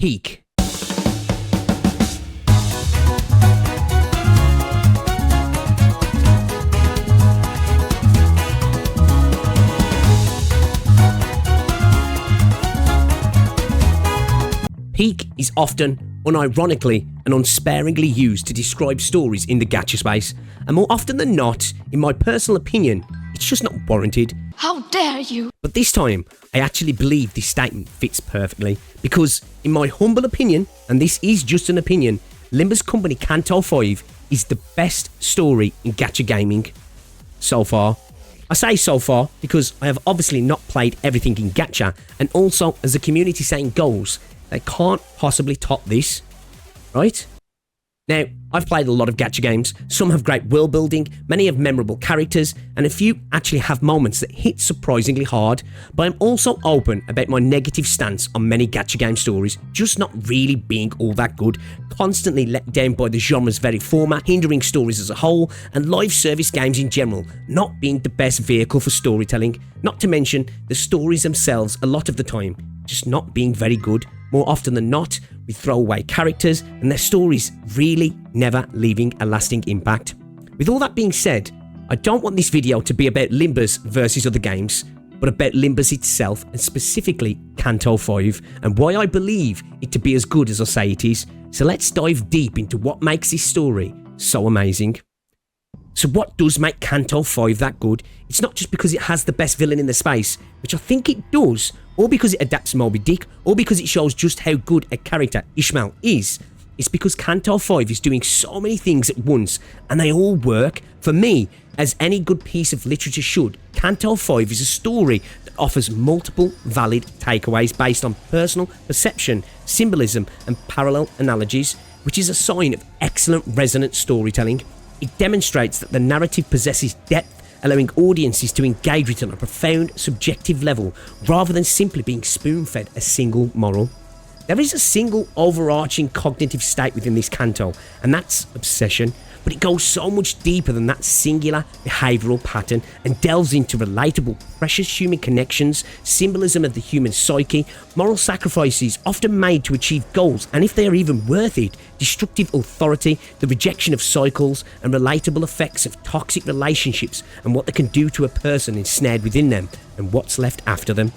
Peak. Peak is often, unironically, and unsparingly used to describe stories in the gacha space, and more often than not, in my personal opinion, it's just not warranted. How dare you! But this time, I actually believe this statement fits perfectly, because, in my humble opinion, and this is just an opinion, Limbus Company Canto V is the best story in gacha gaming so far. I say so far because I have obviously not played everything in gacha, and also, as the community saying goes, they can't possibly top this, right? Now, I've played a lot of gacha games. Some have great world building, many have memorable characters, and a few actually have moments that hit surprisingly hard. But I'm also open about my negative stance on many gacha game stories just not really being all that good, constantly let down by the genre's very format, hindering stories as a whole, and live service games in general not being the best vehicle for storytelling. Not to mention the stories themselves a lot of the time just not being very good. More often than not, we throw away characters and their stories really never leaving a lasting impact. With all that being said, I don't want this video to be about Limbus versus other games, but about Limbus itself and specifically Canto V and why I believe it to be as good as I say it is. So let's dive deep into what makes this story so amazing. So what does make Canto V that good? It's not just because it has the best villain in the space, which I think it does, or because it adapts Moby Dick, or because it shows just how good a character Ishmael is. It's because Canto V is doing so many things at once, and they all work. For me, as any good piece of literature should, Canto V is a story that offers multiple valid takeaways based on personal perception, symbolism, and parallel analogies, which is a sign of excellent resonant storytelling. It demonstrates that the narrative possesses depth, allowing audiences to engage with it on a profound, subjective level, rather than simply being spoon-fed a single moral. There is a single overarching cognitive state within this canto, and that's obsession, but it goes so much deeper than that singular behavioural pattern and delves into relatable, precious human connections, symbolism of the human psyche, moral sacrifices often made to achieve goals, and if they are even worth it, destructive authority, the rejection of cycles, and relatable effects of toxic relationships and what they can do to a person ensnared within them and what's left after them.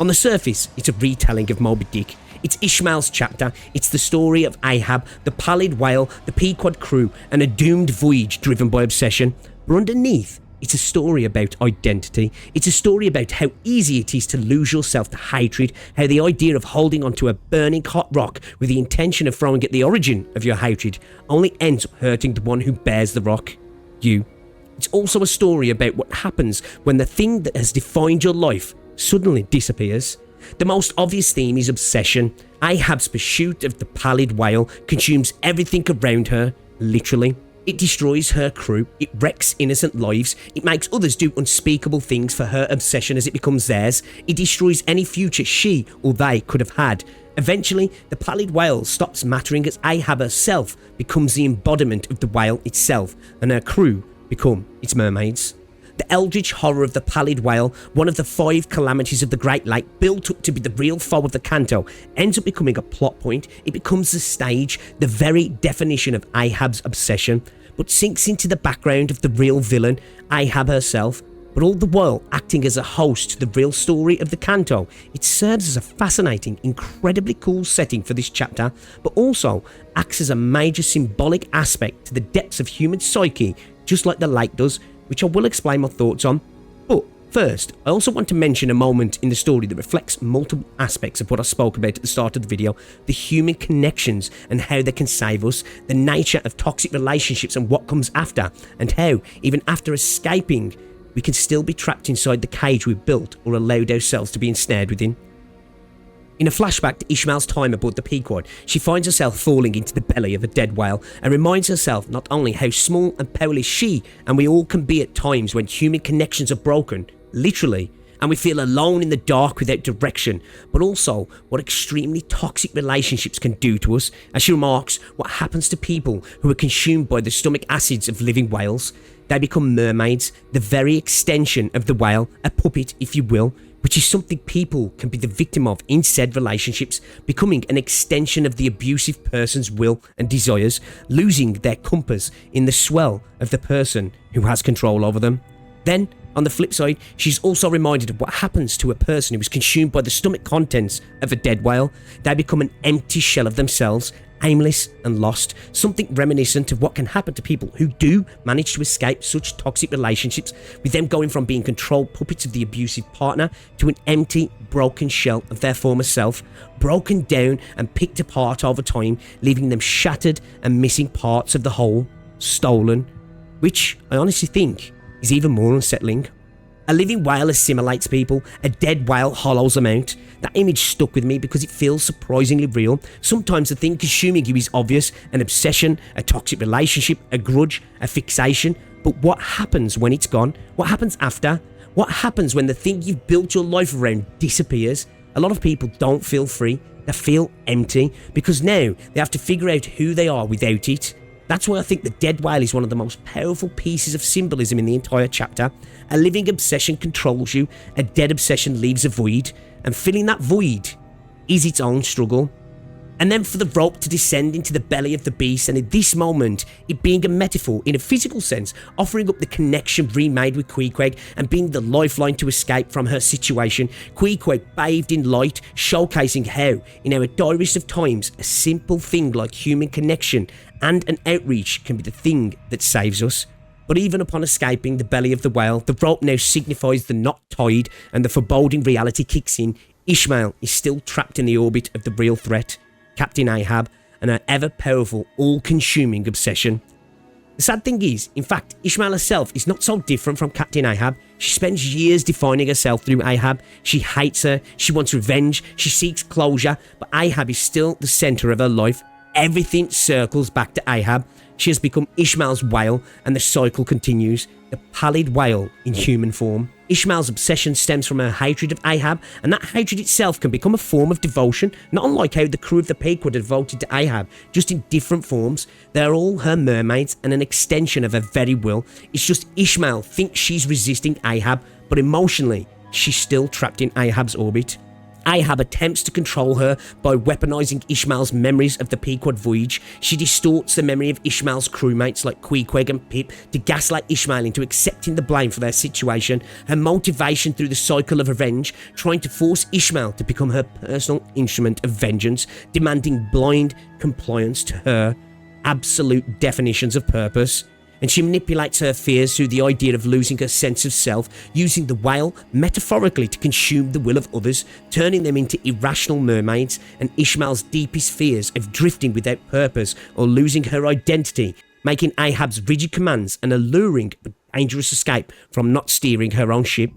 On the surface, it's a retelling of Moby Dick. It's Ishmael's chapter, it's the story of Ahab, the pallid whale, the Pequod crew, and a doomed voyage driven by obsession. But underneath, it's a story about identity. It's a story about how easy it is to lose yourself to hatred, how the idea of holding onto a burning hot rock with the intention of throwing at the origin of your hatred only ends up hurting the one who bears the rock, you. It's also a story about what happens when the thing that has defined your life suddenly disappears. The most obvious theme is obsession. Ahab's pursuit of the pallid whale consumes everything around her, literally. It destroys her crew, it wrecks innocent lives, it makes others do unspeakable things for her obsession as it becomes theirs, it destroys any future she or they could have had. Eventually, the pallid whale stops mattering as Ahab herself becomes the embodiment of the whale itself, and her crew become its mermaids. The eldritch horror of the pallid whale, one of the 5 calamities of the Great Lake, built up to be the real foe of the canto, ends up becoming a plot point. It becomes the stage, the very definition of Ahab's obsession, but sinks into the background of the real villain, Ahab herself. But all the while acting as a host to the real story of the canto, it serves as a fascinating, incredibly cool setting for this chapter, but also acts as a major symbolic aspect to the depths of human psyche, just like the lake does, which I will explain my thoughts on. But first, I also want to mention a moment in the story that reflects multiple aspects of what I spoke about at the start of the video, the human connections and how they can save us, the nature of toxic relationships and what comes after, and how, even after escaping, we can still be trapped inside the cage we've built or allowed ourselves to be ensnared within. In a flashback to Ishmael's time aboard the Pequod, she finds herself falling into the belly of a dead whale and reminds herself not only how small and powerless she and we all can be at times when human connections are broken, literally, and we feel alone in the dark without direction, but also what extremely toxic relationships can do to us, as she remarks what happens to people who are consumed by the stomach acids of living whales. They become mermaids, the very extension of the whale, a puppet if you will, which is something people can be the victim of in said relationships, becoming an extension of the abusive person's will and desires, losing their compass in the swell of the person who has control over them. Then, on the flip side, she's also reminded of what happens to a person who is consumed by the stomach contents of a dead whale. They become an empty shell of themselves, aimless and lost, something reminiscent of what can happen to people who do manage to escape such toxic relationships, with them going from being controlled puppets of the abusive partner to an empty, broken shell of their former self, broken down and picked apart over time, leaving them shattered and missing parts of the whole, stolen, which I honestly think is even more unsettling. A living whale assimilates people, a dead whale hollows them out. That image stuck with me because it feels surprisingly real. Sometimes the thing consuming you is obvious, an obsession, a toxic relationship, a grudge, a fixation. But what happens when it's gone? What happens after? What happens when the thing you've built your life around disappears? A lot of people don't feel free, they feel empty, because now they have to figure out who they are without it. That's why I think the dead whale is one of the most powerful pieces of symbolism in the entire chapter. A living obsession controls you, a dead obsession leaves a void, and filling that void is its own struggle. And then for the rope to descend into the belly of the beast, and in this moment, it being a metaphor in a physical sense, offering up the connection remade with Queequeg and being the lifeline to escape from her situation. Queequeg bathed in light, showcasing how, in our direst of times, a simple thing like human connection and an outreach can be the thing that saves us. But even upon escaping the belly of the whale, the rope now signifies the knot tied, and the foreboding reality kicks in. Ishmael is still trapped in the orbit of the real threat, Captain Ahab, and her ever-powerful, all-consuming obsession. The sad thing is, in fact, Ishmael herself is not so different from Captain Ahab. She spends years defining herself through Ahab. She hates her, she wants revenge, she seeks closure, but Ahab is still the centre of her life. Everything circles back to Ahab. She has become Ishmael's whale, and the cycle continues. The pallid whale in human form. Ishmael's obsession stems from her hatred of Ahab, and that hatred itself can become a form of devotion, not unlike how the crew of the Pequod are devoted to Ahab, just in different forms. They're all her mermaids and an extension of her very will. It's just Ishmael thinks she's resisting Ahab, but emotionally, she's still trapped in Ahab's orbit. Ahab attempts to control her by weaponizing Ishmael's memories of the Pequod voyage. She distorts the memory of Ishmael's crewmates like Queequeg and Pip to gaslight Ishmael into accepting the blame for their situation. Her motivation through the cycle of revenge, trying to force Ishmael to become her personal instrument of vengeance, demanding blind compliance to her absolute definitions of purpose. And she manipulates her fears through the idea of losing her sense of self, using the whale metaphorically to consume the will of others, turning them into irrational mermaids, and Ishmael's deepest fears of drifting without purpose or losing her identity, making Ahab's rigid commands an alluring but dangerous escape from not steering her own ship.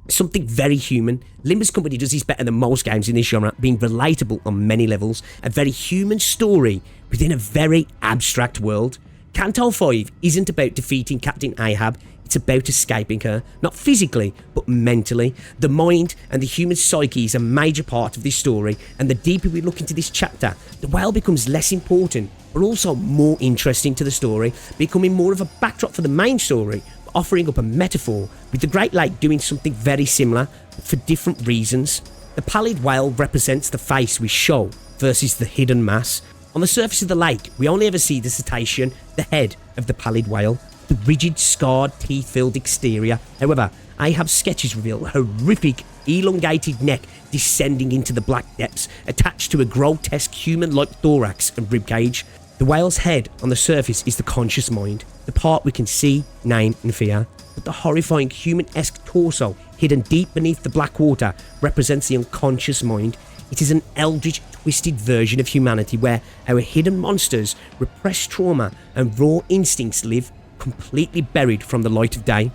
Something very human. Limbus Company does this better than most games in this genre, being relatable on many levels, a very human story within a very abstract world. Canto V isn't about defeating Captain Ahab, it's about escaping her, not physically, but mentally. The mind and the human psyche is a major part of this story, and the deeper we look into this chapter, the whale becomes less important, but also more interesting to the story, becoming more of a backdrop for the main story, but offering up a metaphor, with the Great Lake doing something very similar, but for different reasons. The pallid whale represents the face we show versus the hidden mass. On the surface of the lake, we only ever see the cetacean, the head of the pallid whale, the rigid, scarred, teeth-filled exterior. However, Ahab's sketches reveal a horrific, elongated neck descending into the black depths, attached to a grotesque human-like thorax and ribcage. The whale's head on the surface is the conscious mind, the part we can see, name and fear. But the horrifying human-esque torso, hidden deep beneath the black water, represents the unconscious mind. It is an eldritch, twisted version of humanity where our hidden monsters, repressed trauma and raw instincts live, completely buried from the light of day.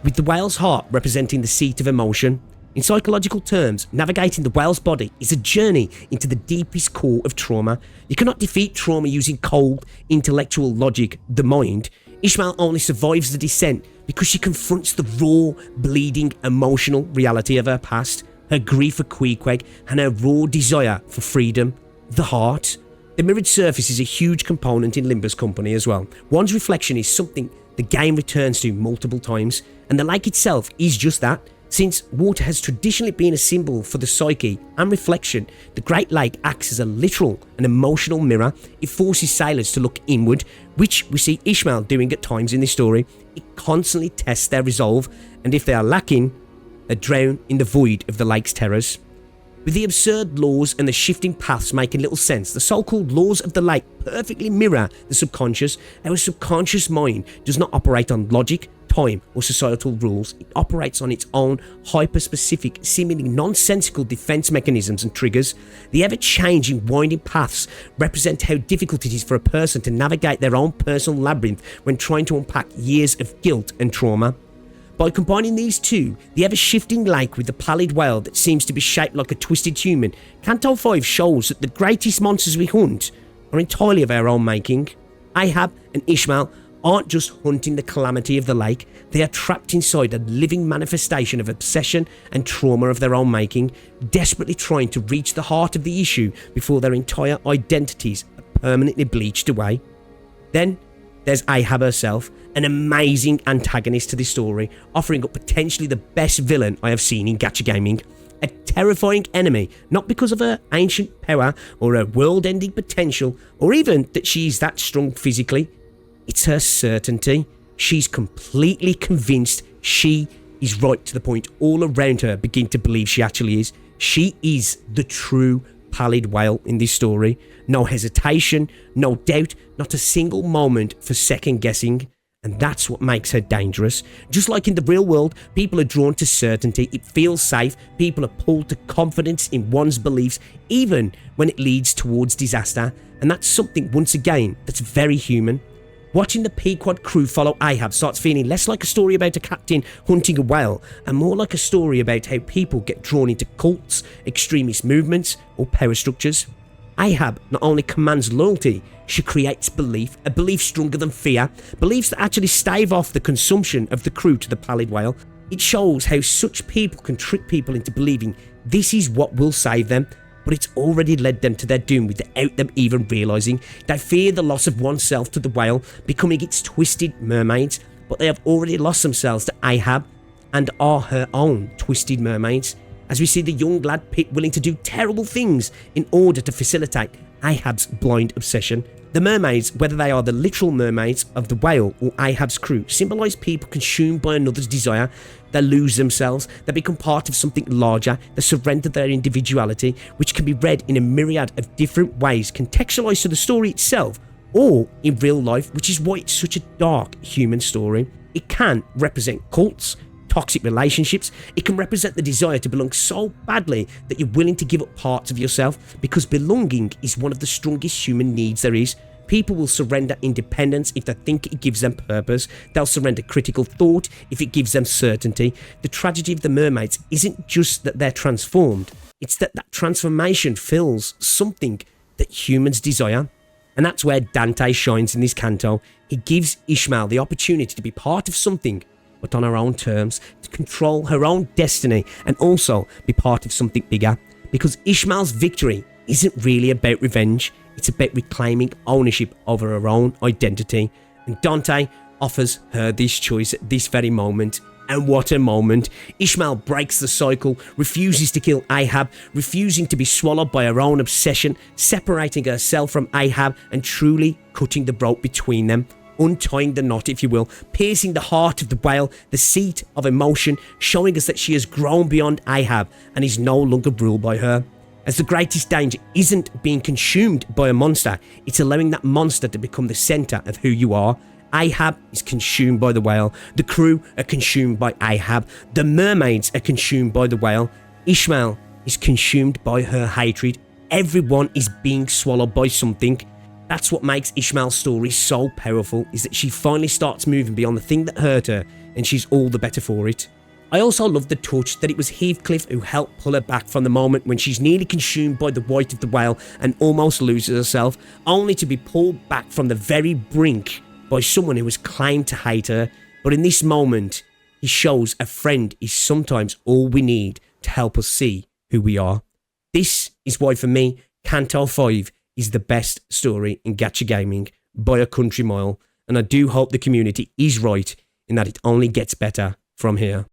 With the whale's heart representing the seat of emotion. In psychological terms, navigating the whale's body is a journey into the deepest core of trauma. You cannot defeat trauma using cold, intellectual logic, the mind. Ishmael only survives the descent because she confronts the raw, bleeding, emotional reality of her past. Her grief for Queequeg, and her raw desire for freedom, the heart. The mirrored surface is a huge component in Limbus Company as well. One's reflection is something the game returns to multiple times, and the lake itself is just that, Since water has traditionally been a symbol for the psyche and reflection, the Great Lake acts as a literal and emotional mirror. It forces sailors to look inward, which we see Ishmael doing at times in this story. It constantly tests their resolve, and if they are lacking, they drown in the void of the lake's terrors. With the absurd laws and the shifting paths making little sense, the so-called laws of the lake perfectly mirror the subconscious. Our subconscious mind does not operate on logic, time, or societal rules. It operates on its own hyper-specific, seemingly nonsensical defense mechanisms and triggers. The ever-changing, winding paths represent how difficult it is for a person to navigate their own personal labyrinth when trying to unpack years of guilt and trauma. By combining these two, the ever-shifting lake with the pallid whale that seems to be shaped like a twisted human, Canto V shows that the greatest monsters we hunt are entirely of our own making. Ahab and Ishmael aren't just hunting the calamity of the lake, they are trapped inside a living manifestation of obsession and trauma of their own making, desperately trying to reach the heart of the issue before their entire identities are permanently bleached away. Then there's Ahab herself, an amazing antagonist to this story, offering up potentially the best villain I have seen in gacha gaming. A terrifying enemy, not because of her ancient power or her world-ending potential, or even that she's that strong physically. It's her certainty. She's completely convinced she is right, to the point all around her begin to believe she actually is. She is the true pallid whale in this story. No hesitation, no doubt, not a single moment for second guessing. And that's what makes her dangerous. Just like in the real world, people are drawn to certainty. It feels safe. People are pulled to confidence in one's beliefs, even when it leads towards disaster. And that's something, once again, that's very human. Watching the Pequod crew follow Ahab starts feeling less like a story about a captain hunting a whale, and more like a story about how people get drawn into cults, extremist movements, or power structures. Ahab not only commands loyalty, she creates belief, a belief stronger than fear, beliefs that actually stave off the consumption of the crew to the pallid whale. It shows how such people can trick people into believing this is what will save them, but it's already led them to their doom without them even realising. They fear the loss of oneself to the whale, becoming its twisted mermaids, but they have already lost themselves to Ahab and are her own twisted mermaids. As we see the young lad Pitt willing to do terrible things in order to facilitate Ahab's blind obsession. The mermaids, whether they are the literal mermaids of the whale or Ahab's crew, symbolise people consumed by another's desire. They lose themselves, they become part of something larger, they surrender their individuality, which can be read in a myriad of different ways, contextualised to the story itself or in real life, which is why it's such a dark human story. It can represent cults, toxic relationships. It can represent the desire to belong so badly that you're willing to give up parts of yourself, because belonging is one of the strongest human needs there is. People will surrender independence if they think it gives them purpose. They'll surrender critical thought if it gives them certainty. The tragedy of the mermaids isn't just that they're transformed, it's that that transformation fills something that humans desire. And that's where Dante shines in this canto. He gives Ishmael the opportunity to be part of something, but on her own terms, to control her own destiny and also be part of something bigger. Because Ishmael's victory isn't really about revenge, it's about reclaiming ownership over her own identity. And Dante offers her this choice at this very moment. And what a moment. Ishmael breaks the cycle, refuses to kill Ahab, refusing to be swallowed by her own obsession, separating herself from Ahab and truly cutting the rope between them. Untying the knot, if you will, piercing the heart of the whale, the seat of emotion, showing us that she has grown beyond Ahab and is no longer ruled by her. As the greatest danger isn't being consumed by a monster, it's allowing that monster to become the centre of who you are. Ahab is consumed by the whale, the crew are consumed by Ahab, the mermaids are consumed by the whale, Ishmael is consumed by her hatred. Everyone is being swallowed by something. That's what makes Ishmael's story so powerful, is that she finally starts moving beyond the thing that hurt her, and she's all the better for it. I also love the touch that it was Heathcliff who helped pull her back from the moment when she's nearly consumed by the white of the whale and almost loses herself, only to be pulled back from the very brink by someone who has claimed to hate her. But in this moment, he shows a friend is sometimes all we need to help us see who we are. This is why, for me, Canto V is the best story in gacha gaming by a country mile, and I do hope the community is right in that it only gets better from here.